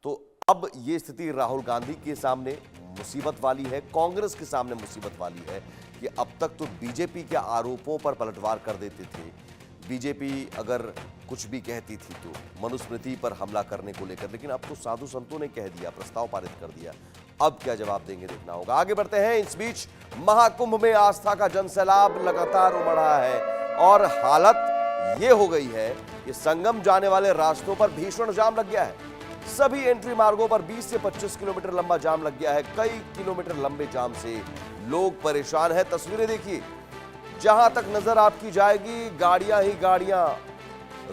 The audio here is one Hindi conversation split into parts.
तो अब ये स्थिति राहुल गांधी के सामने मुसीबत वाली है, कांग्रेस के सामने मुसीबत वाली है कि अब तक तो बीजेपी के आरोपों पर पलटवार कर देते थे। बीजेपी अगर कुछ भी कहती थी तो मनुस्मृति पर हमला करने को लेकर, लेकिन अब तो साधु संतों ने कह दिया, प्रस्ताव पारित कर दिया। अब क्या जवाब देंगे देखना होगा। आगे बढ़ते हैं। इस बीच महाकुंभ में आस्था का जनसैलाब लगातार उमड़ रहा है और हालत ये हो गई है कि संगम जाने वाले रास्तों पर भीषण जाम लग गया है। सभी एंट्री मार्गों पर 20 से 25 किलोमीटर लंबा जाम लग गया है। कई किलोमीटर लंबे जाम से लोग परेशान हैं। तस्वीरें देखिए, जहां तक नजर आपकी जाएगी गाड़ियां ही गाड़ियां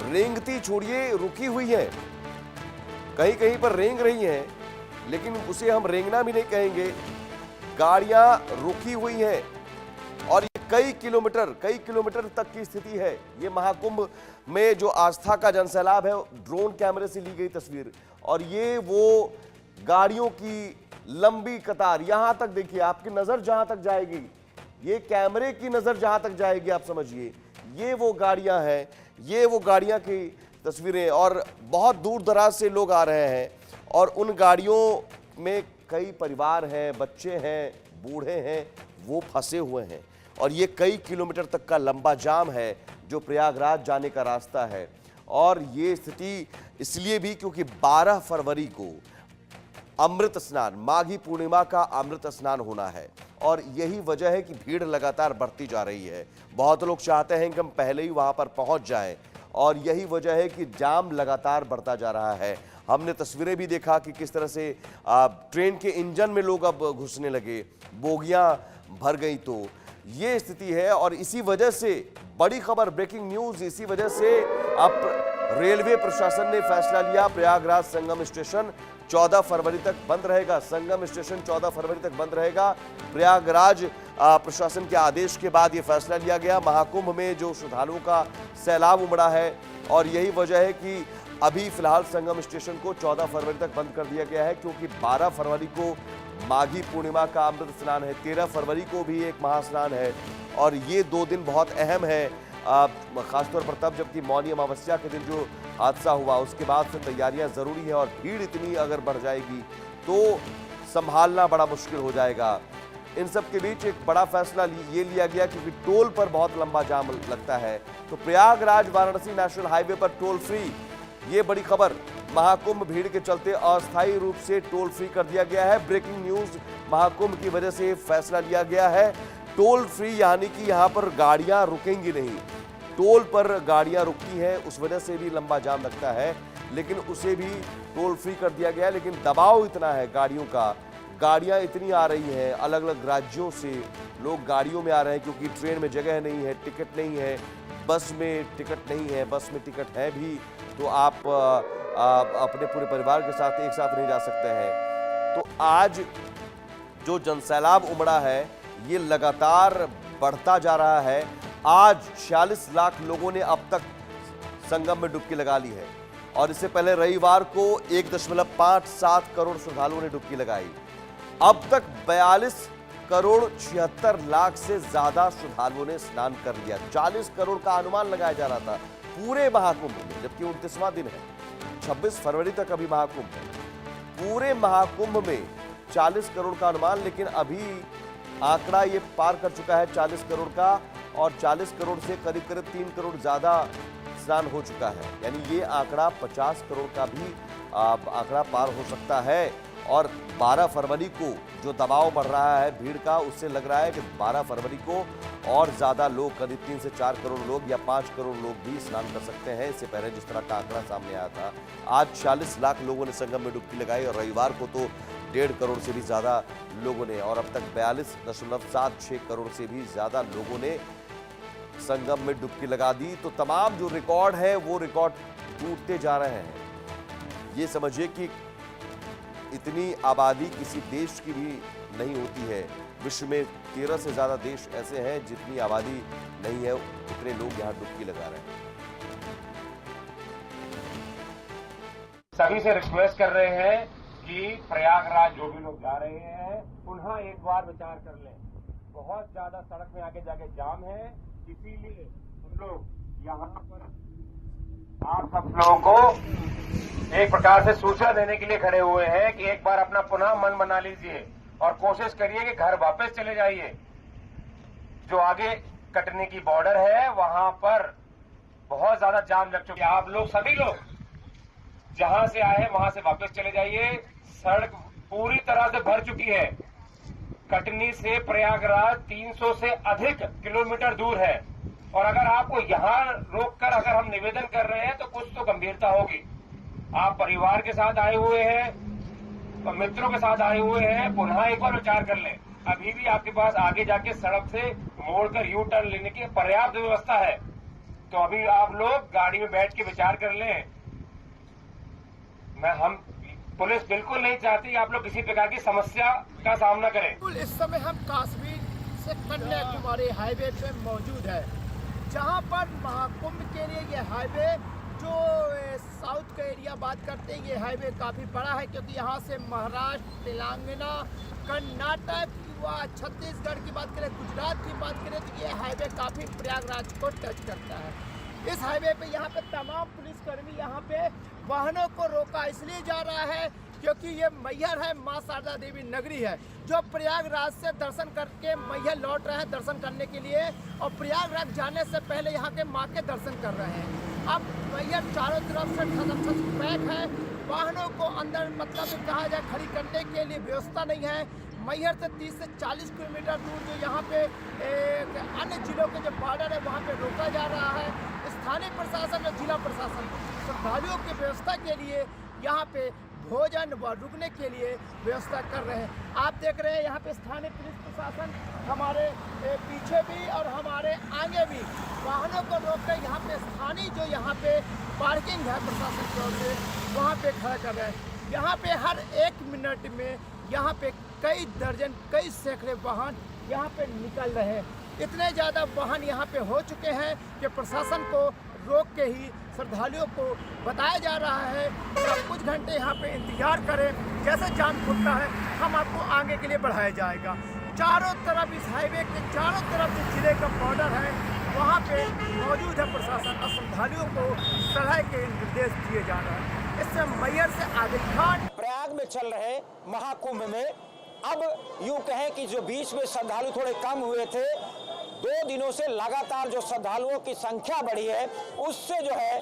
रेंगती छोड़िए रुकी हुई हैं। कहीं कहीं पर रेंग रही हैं, लेकिन उसे हम रेंगना भी नहीं कहेंगे। गाड़ियां रुकी हुई हैं और ये कई किलोमीटर तक की स्थिति है। ये महाकुंभ में जो आस्था का जनसैलाब है, ड्रोन कैमरे से ली गई तस्वीर, और ये वो गाड़ियों की लंबी कतार। यहां तक देखिए, आपकी नजर जहां तक जाएगी, ये कैमरे की नजर जहां तक जाएगी, आप समझिए ये वो गाड़ियां हैं, ये वो गाड़ियां की तस्वीरें। और बहुत दूर दराज से लोग आ रहे हैं और उन गाड़ियों में कई परिवार हैं, बच्चे हैं, बूढ़े हैं, वो फंसे हुए हैं। और ये कई किलोमीटर तक का लंबा जाम है जो प्रयागराज जाने का रास्ता है। और ये स्थिति इसलिए भी क्योंकि 12 फरवरी को अमृत स्नान, माघी पूर्णिमा का अमृत स्नान होना है और यही वजह है कि भीड़ लगातार बढ़ती जा रही है। बहुत लोग चाहते हैं कि हम पहले ही वहां पर पहुंच जाएं और यही वजह है कि जाम लगातार बढ़ता जा रहा है। हमने तस्वीरें भी देखा कि किस तरह से ट्रेन के इंजन में लोग अब घुसने लगे, बोगियां भर गई। तो ये स्थिति है और इसी वजह से बड़ी खबर, ब्रेकिंग न्यूज, इसी वजह से अब रेलवे प्रशासन ने फैसला लिया, प्रयागराज संगम स्टेशन 14 फरवरी तक बंद रहेगा। संगम स्टेशन 14 फरवरी तक बंद रहेगा। प्रयागराज प्रशासन के आदेश के बाद यह फैसला लिया गया। महाकुंभ में जो श्रद्धालुओं का सैलाब उमड़ा है और यही वजह है कि अभी फिलहाल संगम स्टेशन को 14 फरवरी तक बंद कर दिया गया है, क्योंकि 12 फरवरी को माघी पूर्णिमा का अमृत स्नान है, 13 फरवरी को भी एक महास्नान है और ये 2 दिन बहुत अहम है, खासतौर पर तब जबकि मौनी अमावस्या के दिन जो हादसा हुआ उसके बाद से तैयारियां जरूरी है और भीड़ इतनी अगर बढ़ जाएगी तो संभालना बड़ा मुश्किल हो जाएगा। इन सब के बीच एक बड़ा फैसला ये लिया गया क्योंकि टोल पर बहुत लंबा जाम लगता है, तो प्रयागराज वाराणसी नेशनल हाईवे पर टोल फ्री, ये बड़ी खबर। महाकुंभ भीड़ के चलते अस्थायी रूप से टोल फ्री कर दिया गया है। ब्रेकिंग न्यूज, महाकुंभ की वजह से फैसला लिया गया है टोल फ्री, यानी कि यहां पर गाड़ियां रुकेंगी नहीं। टोल पर गाड़ियां रुकती हैं, उस वजह से भी लंबा जाम लगता है, लेकिन उसे भी टोल फ्री कर दिया गया है। लेकिन दबाव इतना है गाड़ियों का, गाड़ियां इतनी आ रही हैं, अलग अलग राज्यों से लोग गाड़ियों में आ रहे हैं क्योंकि ट्रेन में जगह नहीं है, टिकट नहीं है, बस में टिकट नहीं है, बस में टिकट है भी तो आप अपने पूरे परिवार के साथ एक साथ नहीं जा सकते हैं। तो आज जो जनसैलाब उमड़ा है ये लगातार बढ़ता जा रहा है। आज 46 लाख लोगों ने अब तक संगम में डुबकी लगा ली है और इससे पहले रविवार को 1.57 करोड़ श्रद्धालुओं ने डुबकी लगाई। अब तक 42 करोड़ 76 लाख से ज्यादा श्रद्धालुओं ने स्नान कर लिया। 40 करोड़ का अनुमान लगाया जा रहा था पूरे महाकुंभ में, जबकि 29वां दिन है, 26 फरवरी तक अभी महाकुंभ है। पूरे महाकुंभ में 40 करोड़ का अनुमान, लेकिन अभी आंकड़ा ये पार कर चुका है 40 करोड़ का और 40 करोड़ से करीब करीब 3 करोड़ ज्यादा स्नान हो चुका है, यानी ये आंकड़ा 50 करोड़ का भी आंकड़ा पार हो सकता है। और 12 फरवरी को जो दबाव बढ़ रहा है भीड़ का, उससे लग रहा है कि 12 फरवरी को और ज्यादा लोग, करीब 3 से 4 करोड़ लोग या 5 करोड़ लोग भी स्नान कर सकते हैं। इससे पहले जिस तरह का आंकड़ा सामने आया था, आज 40 लाख लोगों ने संगम में डुबकी लगाई और रविवार को तो 1.5 करोड़ से भी ज्यादा लोगों ने, और अब तक 42.76 करोड़ से भी ज्यादा लोगों ने संगम में डुबकी लगा दी। तो तमाम जो रिकॉर्ड है वो रिकॉर्ड टूटते जा रहे हैं। ये समझिए कि इतनी आबादी किसी देश की भी नहीं होती है। विश्व में 13 से ज्यादा देश ऐसे हैं जितनी आबादी नहीं है, उतने लोग यहाँ डुबकी लगा रहे हैं। सभी से रिक्वेस्ट कर रहे हैं कि प्रयागराज जो भी लोग जा रहे हैं पुनः एक बार विचार कर लें। बहुत ज्यादा सड़क में आगे जाके जाम है, इसीलिए हम लोग यहाँ पर आप सब लोगों को एक प्रकार से सूचना देने के लिए खड़े हुए हैं कि एक बार अपना पुनः मन बना लीजिए और कोशिश करिए कि घर वापस चले जाइए। जो आगे कटनी की बॉर्डर है वहां पर बहुत ज्यादा जाम लग चुकी है। आप लोग सभी लोग जहां से आए हैं वहां से वापस चले जाइए। सड़क पूरी तरह से भर चुकी है। कटनी से प्रयागराज 300 से अधिक किलोमीटर दूर है और अगर आपको यहां रोककर अगर हम निवेदन कर रहे हैं तो कुछ तो गंभीरता होगी। आप परिवार के साथ आए हुए हैं और मित्रों के साथ आए हुए हैं, पुनः एक बार विचार कर लें। अभी भी आपके पास आगे जाके सड़क से मोड़कर यू टर्न लेने की पर्याप्त व्यवस्था है, तो अभी आप लोग गाड़ी में बैठ के विचार कर लें। हम पुलिस बिल्कुल नहीं चाहती आप लोग किसी प्रकार की समस्या का सामना करें। इस समय हम कश्मीर से कन्याकुमारी हाईवे पे मौजूद है, जहां पर महाकुंभ के लिए ये हाईवे जो साउथ का एरिया बात करते हैं, ये हाईवे काफ़ी बड़ा है क्योंकि यहाँ से महाराष्ट्र, तेलंगाना, कर्नाटक व छत्तीसगढ़ की बात करें, गुजरात की बात करें तो ये हाईवे काफ़ी प्रयागराज को टच करता है। इस हाईवे पे यहाँ पे तमाम पुलिसकर्मी यहाँ पे वाहनों को रोका इसलिए जा रहा है क्योंकि ये मैहर है, माँ शारदा देवी नगरी है, जो प्रयागराज से दर्शन करके मैहर लौट रहे हैं दर्शन करने के लिए और प्रयागराज जाने से पहले यहाँ के माँ के दर्शन कर रहे हैं। अब मैहर चारों तरफ से ठसम पैक है, वाहनों को अंदर मतलब कहा जाए खड़ी करने के लिए व्यवस्था नहीं है। मैहर से 30 से 40 किलोमीटर दूर जो यहाँ पे अन्य जिलों के जो बॉर्डर है वहाँ पे रोका जा रहा है। स्थानीय प्रशासन और जिला प्रशासन श्रद्धालुओं की व्यवस्था के लिए यहाँ पे भोजन व रुकने के लिए व्यवस्था कर रहे हैं। आप देख रहे हैं यहाँ पे स्थानीय पुलिस प्रशासन हमारे पीछे भी और हमारे आगे भी वाहनों को रोककर यहाँ पे स्थानीय जो यहाँ पे पार्किंग है प्रशासन की ओर से वहाँ पे खड़ा कर रहे हैं। यहाँ पे हर 1 मिनट में यहाँ पे कई दर्जन कई सैकड़े वाहन यहाँ पे निकल रहे हैं। इतने ज़्यादा वाहन यहाँ पे हो चुके हैं कि प्रशासन को रोक के ही श्रद्धालुओं को बताया जा रहा है कि आप कुछ घंटे यहाँ पे इंतजार करें, जैसे जाम खुलता है हम आपको आगे के लिए बढ़ाया जाएगा। चारों तरफ इस हाईवे के चारों तरफ जो जिले का बॉर्डर है वहाँ पे मौजूद है प्रशासन और श्रद्धालुओं को सलाह के निर्देश दिए जा रहे हैं। इससे मैहर से आदिल खान प्रयाग में चल रहे महाकुंभ में अब यूं कहें कि जो बीच में श्रद्धालु थोड़े कम हुए थे, 2 दिनों से लगातार जो श्रद्धालुओं की संख्या बढ़ी है उससे जो है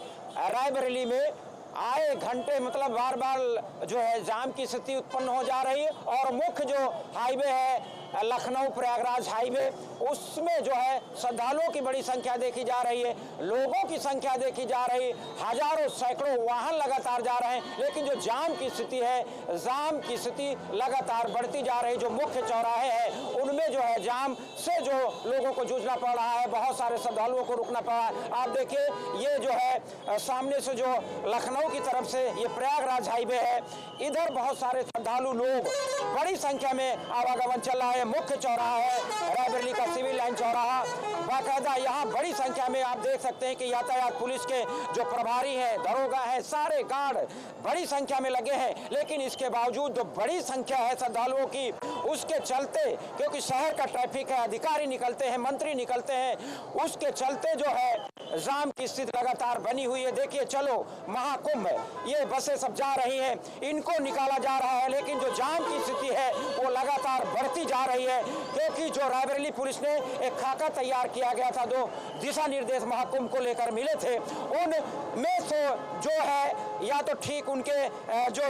रायबरेली में आए घंटे मतलब बार बार जो है जाम की स्थिति उत्पन्न हो जा रही है और मुख्य जो हाईवे है लखनऊ प्रयागराज हाईवे उसमें जो है श्रद्धालुओं की बड़ी संख्या देखी जा रही है, लोगों की संख्या देखी जा रही है, हजारों सैकड़ों वाहन लगातार जा रहे हैं, लेकिन जो जाम की स्थिति है जाम की स्थिति लगातार बढ़ती जा रही है। जो मुख्य चौराहे हैं उनमें जो है जाम से जो लोगों को जूझना पड़ रहा है, बहुत सारे श्रद्धालुओं को रुकना पड़ रहा है। आप देखिए ये जो है सामने से जो लखनऊ की तरफ से ये प्रयागराज हाईवे है, इधर बहुत सारे श्रद्धालु लोग बड़ी संख्या में आवागमन चल रहा है। मुख्य चौराहा है रायबरेली का सिविल लाइन चौराहा, बाकायदा यहाँ बड़ी संख्या में आप देख सकते हैं कि यातायात पुलिस के जो प्रभारी हैं, दरोगा हैं, सारे गार्ड बड़ी संख्या में लगे हैं। लेकिन इसके बावजूद जो बड़ी संख्या है श्रद्धालुओं की उसके चलते, क्योंकि शहर का ट्रैफिक है, अधिकारी निकलते हैं, मंत्री निकलते हैं, उसके चलते जो है जाम की स्थिति लगातार बनी हुई है। देखिए चलो महाकुंभ ये बसें सब जा रही हैं, इनको निकाला जा रहा है, लेकिन जो जाम की स्थिति है वो लगातार बढ़ती जा रही है क्योंकि जो रायबरेली पुलिस ने एक खाका तैयार किया गया था, 2 दिशा निर्देश महाकुंभ को लेकर मिले थे, उनमें से जो है या तो ठीक उनके जो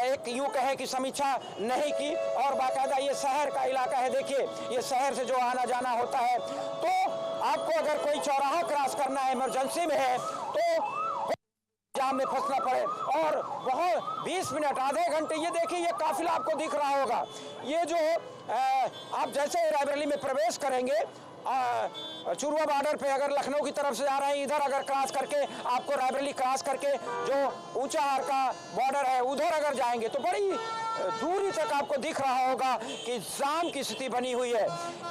एक यूं कहे कि समीक्षा नहीं की और बाकायदा ये शहर का इलाका है। देखिए ये शहर से जो आना जाना होता है, तो आपको अगर कोई चौराहा क्रॉस करना है, इमरजेंसी में है, तो जाम में फंसना पड़े और बहुत 20 मिनट आधे घंटे। ये देखिए ये काफिला आपको दिख रहा होगा, ये जो आप जैसे रायबरेली में प्रवेश करेंगे चुरुआ बॉर्डर पे अगर लखनऊ की तरफ से जा रहे हैं, इधर अगर क्रॉस करके आपको रायबरेली क्रॉस करके जो ऊंचाहार का बॉर्डर है उधर अगर जाएंगे तो बड़ी दूरी तक आपको दिख रहा होगा कि जाम की स्थिति बनी हुई है।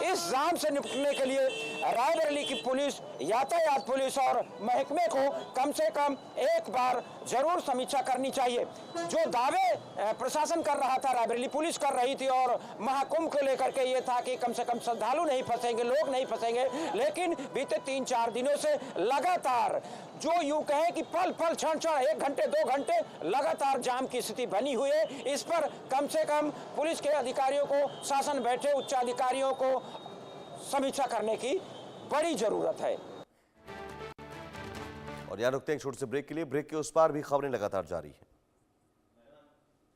इस जाम से निपटने के लिए रायबरेली की पुलिस, यातायात पुलिस और महकमे को कम से कम एक बार जरूर समीक्षा करनी चाहिए। जो दावे प्रशासन कर रहा था, रायबरेली पुलिस कर रही थी और महाकुंभ को लेकर के ये था कि कम से कम श्रद्धालु नहीं फंसेंगे, लोग नहीं फंसेंगे, लेकिन बीते 3-4 दिनों से लगातार जो यूं कहें कि पल पल क्षण क्षण 1 घंटे 2 घंटे लगातार जाम की स्थिति बनी हुई है। इस पर कम से कम पुलिस के अधिकारियों को, शासन बैठे उच्चाधिकारियों को समीक्षा करने की बड़ी जरूरत है। और यहाँ रुकते हैं एक छोटे से ब्रेक के लिए। ब्रेक के उस पार भी खबरें लगातार जारी हैं।